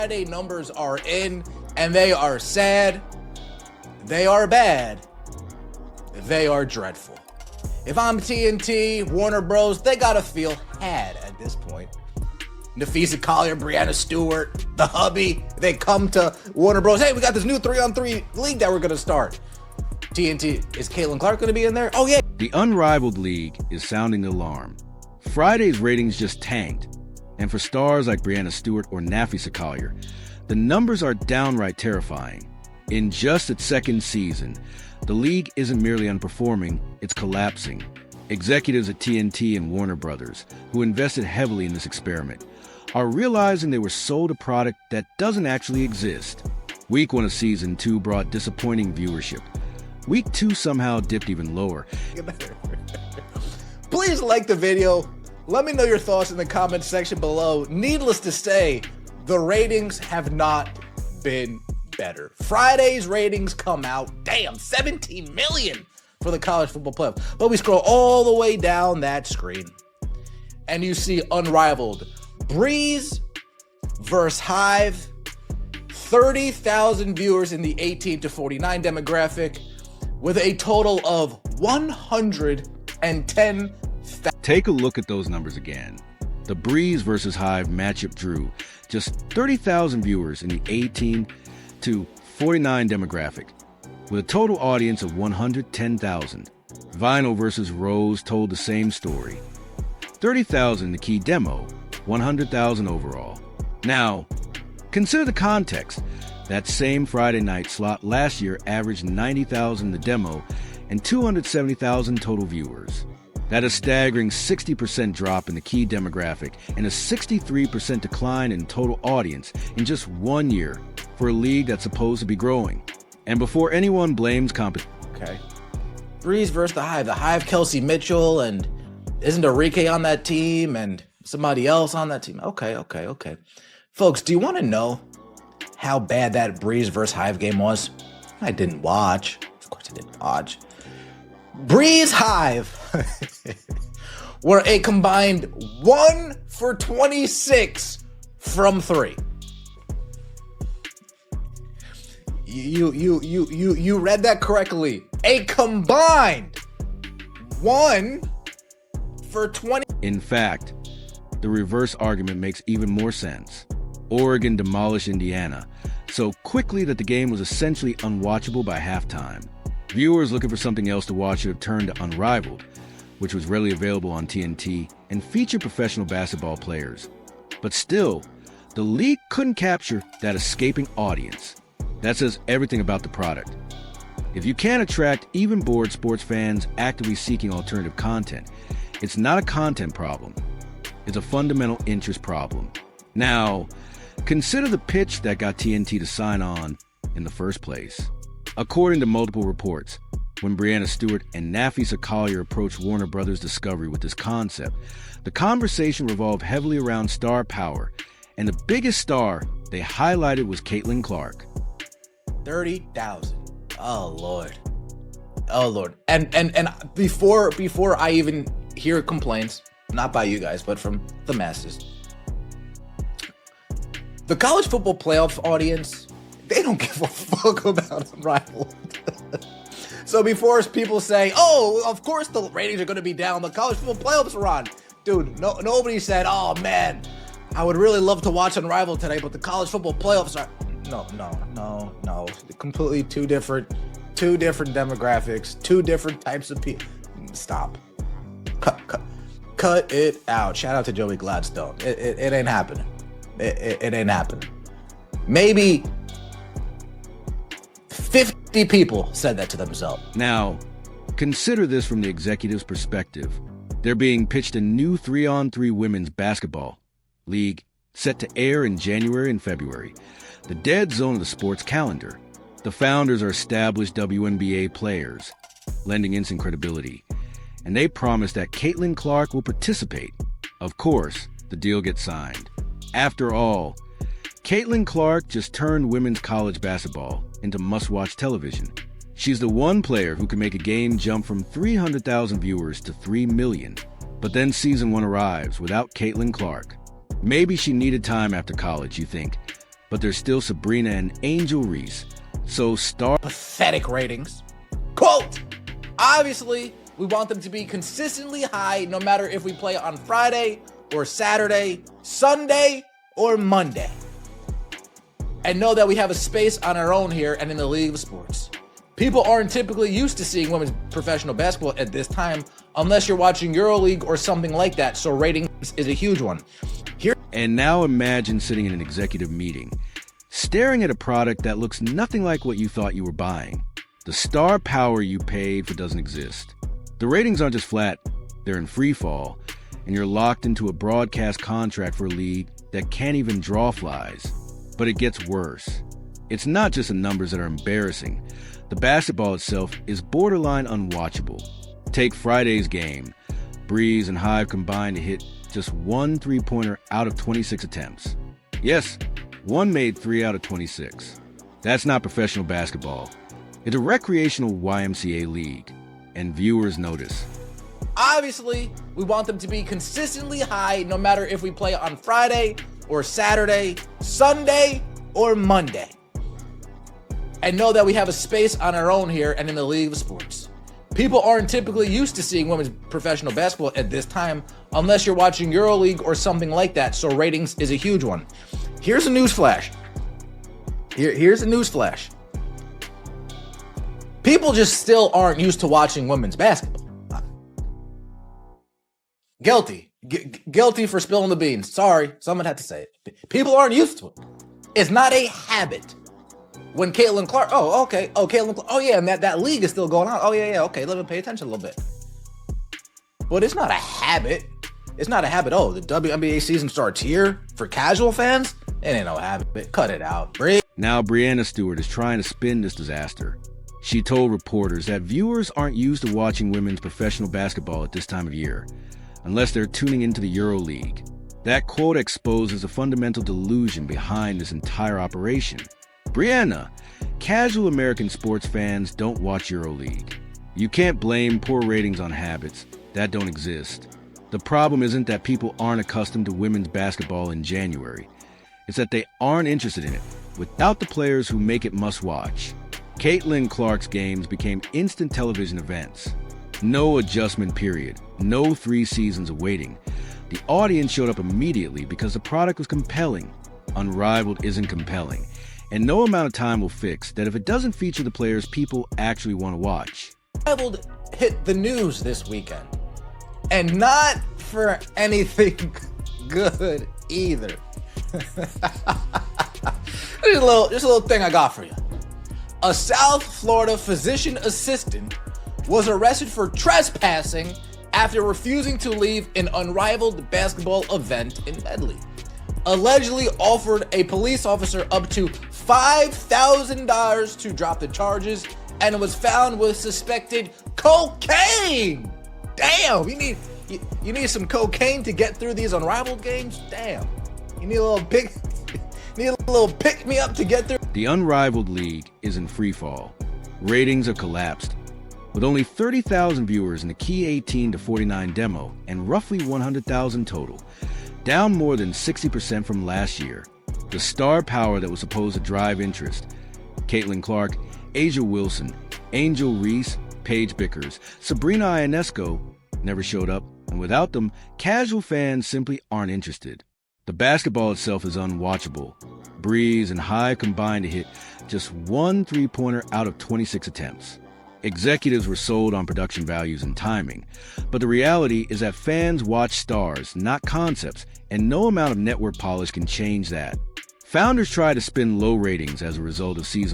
Friday numbers are in, and they are sad, they are bad, they are dreadful. If I'm TNT, Warner Bros., they gotta feel had at this point. Napheesa, Collier, Breanna, Stewart, the hubby, they come to Warner Bros. Hey, we got this new 3-on-3 league that we're gonna start. TNT, is Caitlin Clark gonna be in there? Oh yeah. The Unrivaled League is sounding the alarm. Friday's ratings just tanked. And for stars like Breanna Stewart or Napheesa Collier, the numbers are downright terrifying. In just its second season, the league isn't merely underperforming, it's collapsing. Executives at TNT and Warner Brothers, who invested heavily in this experiment, are realizing they were sold a product that doesn't actually exist. Week 1 of Season 2 brought disappointing viewership. Week 2 somehow dipped even lower. Please like the video. Let me know your thoughts in the comment section below. Needless to say, the ratings have not been better. Friday's ratings come out, damn, 17 million for the college football playoff. But we scroll all the way down that screen, and you see Unrivaled. Breeze versus Hive, 30,000 viewers in the 18 to 49 demographic, with a total of 110,000. Take a look at those numbers again. The Breeze versus Hive matchup drew just 30,000 viewers in the 18 to 49 demographic, with a total audience of 110,000. Vinyl versus Rose told the same story. 30,000 in the key demo, 100,000 overall. Now, consider the context. That same Friday night slot last year averaged 90,000 in the demo and 270,000 total viewers. That is a staggering 60% drop in the key demographic and a 63% decline in total audience in just 1 year for a league that's supposed to be growing. And before anyone blames competition. Okay. Breeze versus the Hive, Kelsey Mitchell, and isn't Enrique on that team and somebody else on that team? Okay. Folks, do you want to know how bad that Breeze versus Hive game was? I didn't watch. Of course I didn't watch. Breeze Hive were a combined 1 for 26 from 3. You read that correctly. A combined 1 for 20. In fact, the reverse argument makes even more sense. Oregon demolished Indiana so quickly that the game was essentially unwatchable by halftime. Viewers looking for something else to watch should have turned to Unrivaled, which was readily available on TNT and featured professional basketball players. But still, the league couldn't capture that escaping audience. That says everything about the product. If you can't attract even bored sports fans actively seeking alternative content, it's not a content problem. It's a fundamental interest problem. Now, consider the pitch that got TNT to sign on in the first place. According to multiple reports, when Breanna Stewart and Napheesa Collier approached Warner Brothers Discovery with this concept, the conversation revolved heavily around star power, and the biggest star they highlighted was Caitlin Clark. 30,000. Oh Lord. And before I even hear complaints, not by you guys, but from the masses, the college football playoff audience, they don't give a fuck about Unrivaled. So before people say, oh, of course the ratings are going to be down, the college football playoffs are on. Dude, nobody said, oh man, I would really love to watch Unrivaled today, but the college football playoffs are... No. Completely two different demographics, two different types of people. Stop. Cut it out. Shout out to Joey Gladstone. It ain't happening. It ain't happening. Maybe 50 people said that to themselves. Now, consider this from the executive's perspective. They're being pitched a new 3-on-3 women's basketball league set to air in January and February, the dead zone of the sports calendar. The founders are established WNBA players, lending instant credibility, and they promise that Caitlin Clark will participate. Of course, the deal gets signed. After all, Caitlin Clark just turned women's college basketball into must-watch television. She's the one player who can make a game jump from 300,000 viewers to 3 million. But then season 1 arrives without Caitlin Clark. Maybe she needed time after college, you think. but there's still Breanna and Angel Reese. So pathetic ratings. Quote, obviously, we want them to be consistently high no matter if we play on Friday or Saturday, Sunday or Monday. And know that we have a space on our own here and in the league of sports. People aren't typically used to seeing women's professional basketball at this time unless you're watching EuroLeague or something like that, so ratings is a huge one. And now imagine sitting in an executive meeting, staring at a product that looks nothing like what you thought you were buying. The star power you paid for doesn't exist. The ratings aren't just flat, they're in free fall, and you're locked into a broadcast contract for a league that can't even draw flies. But it gets worse. It's not just the numbers that are embarrassing. The basketball itself is borderline unwatchable. Take Friday's game. Breeze and Hive combined to hit just one three-pointer out of 26 attempts. Yes, one made 3 out of 26. That's not professional basketball. It's a recreational YMCA league, and viewers notice. Obviously, we want them to be consistently high no matter if we play on Friday or Saturday, Sunday or Monday. And know that we have a space on our own here and in the league of sports. People aren't typically used to seeing women's professional basketball at this time unless you're watching EuroLeague or something like that, so ratings is a huge one. Here's a news flash. Here's a news flash. People just still aren't used to watching women's basketball. Guilty. Guilty for spilling the beans. Sorry, someone had to say it. People aren't used to it. It's not a habit. When Caitlin Clark, Caitlin Clark, and that league is still going on. Okay, let me pay attention a little bit. But it's not a habit. It's not a habit. Oh, the WNBA season starts here for casual fans? It ain't no habit. Cut it out. Now Breanna Stewart is trying to spin this disaster. She told reporters that viewers aren't used to watching women's professional basketball at this time of year, unless they're tuning into the EuroLeague. That quote exposes a fundamental delusion behind this entire operation. Breanna, casual American sports fans don't watch EuroLeague. You can't blame poor ratings on habits that don't exist. The problem isn't that people aren't accustomed to women's basketball in January. It's that they aren't interested in it, without the players who make it must-watch. Caitlin Clark's games became instant television events. No adjustment period, no 3 seasons of waiting. The audience showed up immediately because the product was compelling. Unrivaled isn't compelling. And no amount of time will fix that if it doesn't feature the players people actually want to watch. Unrivaled hit the news this weekend. And not for anything good either. Just a little thing I got for you. A South Florida physician assistant was arrested for trespassing after refusing to leave an Unrivaled basketball event in Medley. Allegedly offered a police officer up to $5,000 to drop the charges and was found with suspected cocaine. Damn, you need some cocaine to get through these Unrivaled games? Damn. You need a little pick me up to get through. The Unrivaled League is in free fall. Ratings have collapsed. With only 30,000 viewers in the key 18 to 49 demo and roughly 100,000 total, down more than 60% from last year. The star power that was supposed to drive interest, Caitlin Clark, Asia Wilson, Angel Reese, Paige Bickers, Sabrina Ionesco, never showed up, and without them, casual fans simply aren't interested. The basketball itself is unwatchable. Breeze and Hive combined to hit just one three-pointer out of 26 attempts. Executives were sold on production values and timing, but the reality is that fans watch stars, not concepts, and no amount of network polish can change that. Founders try to spin low ratings as a result of seasonal